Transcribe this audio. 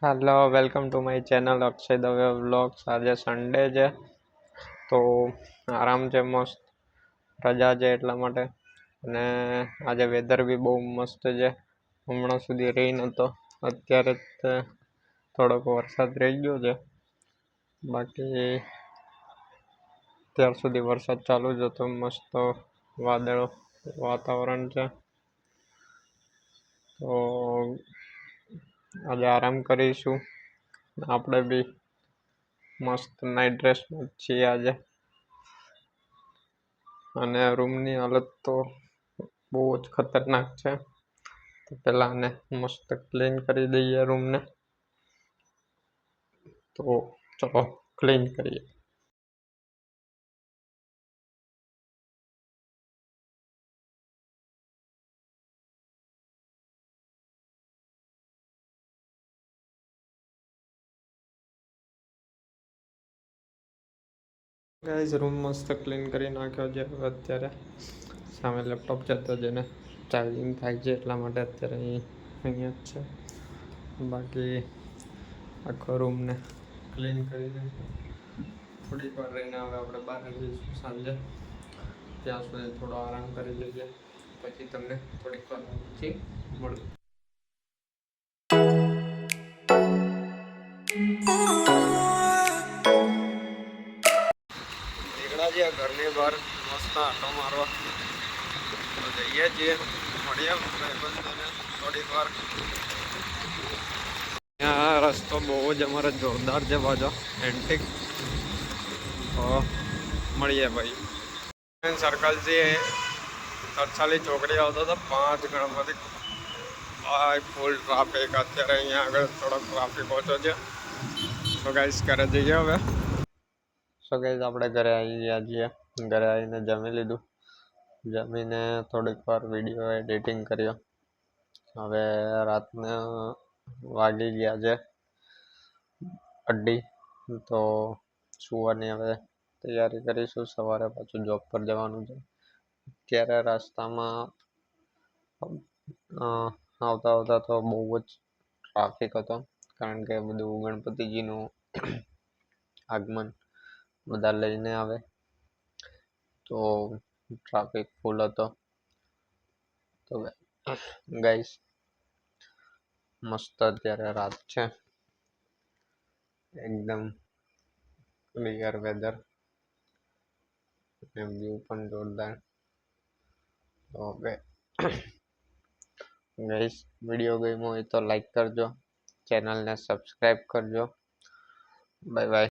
Hello, welcome to my channel Akshay Dave vlogs. આજે Sunday છે તો આરામ છે, મસ્ત રજા છે એટલા માટે. અને આજે વેધર બી બહુ મસ્ત છે. હમણાં સુધી રહી નહોતો, અત્યારે જ થોડોક વરસાદ રહી ગયો છે. બાકી ત્યાર સુધી વરસાદ ચાલુ જ હતો. મસ્ત વાદળો વાતાવરણ છે. તો આજે આરામ કરીશું. આપણે બી મસ્ત નાઇટ ડ્રેસમાં છીએ આજે. અને રૂમની હાલત તો બહુ જ ખતરનાક છે. તો પહેલાં આને મસ્ત ક્લીન કરી દઈએ રૂમને. તો ચલો ક્લીન કરીએ. ગાઈઝ, રૂમ મસ્ત ક્લીન કરી નાખ્યો છે. હવે અત્યારે સામે લેપટોપ છે તો જેને ચાર્જિંગ થાય છે એટલા માટે અત્યારે અહીંયા જ છે. બાકી આખો રૂમને ક્લીન કરી દઈશું. થોડીક વાર રહીને હવે આપણે બહાર જઈશું સાંજે. ત્યાં સુધી થોડો આરામ કરી લઈએ, પછી તમને થોડીક વાર પછી મળું. નીકળ્યા છીએ ઘરની બહાર મસ્ત આટો મારવા. તો જઈએ છીએ, મળીએ ભાઈબંધોને થોડીક વાર. ત્યાં રસ્તો બહુ જ અમારે જોરદાર છે પાછો, એન્ટિક. તો મળીએ ભાઈ. સર્કલથી તરસાલી ચોકડી આવતો હતો, 5 ગણપતિ. Full traffic. અત્યારે અહીંયા આગળ થોડોક ટ્રાફિક ઓછો છે. તો ગાઈસ ઘરે જઈએ હવે. સો ગાઈસ આપણે ઘરે આવી ગયા છીએ. ઘરે આવીને જમી લીધું. જમીને થોડીક વાર વિડીયો એડિટિંગ કર્યો. હવે રાતના વાગી ગયા છે 2:30. તો સુવાની હવે તૈયારી કરીશું. સવારે પાછું જોબ પર જવાનું છે. ત્યારે રસ્તામાં આવતા આવતા તો બહુ જ ટ્રાફિક હતો, કારણ કે બધું ગણપતિજીનું આગમન બધા લઈને આવે, તો ટ્રાફિક ફૂલ હતો. તો ગાઈસ મસ્ત અત્યારે રાત છે, એકદમ ક્લિયર વેધર, વ્યૂ પણ જોરદાર. તો ગાઈસ વિડીયો ગમ્યો હોય તો લાઈક કરજો, ચેનલને સબસ્ક્રાઈબ કરજો. Bye bye.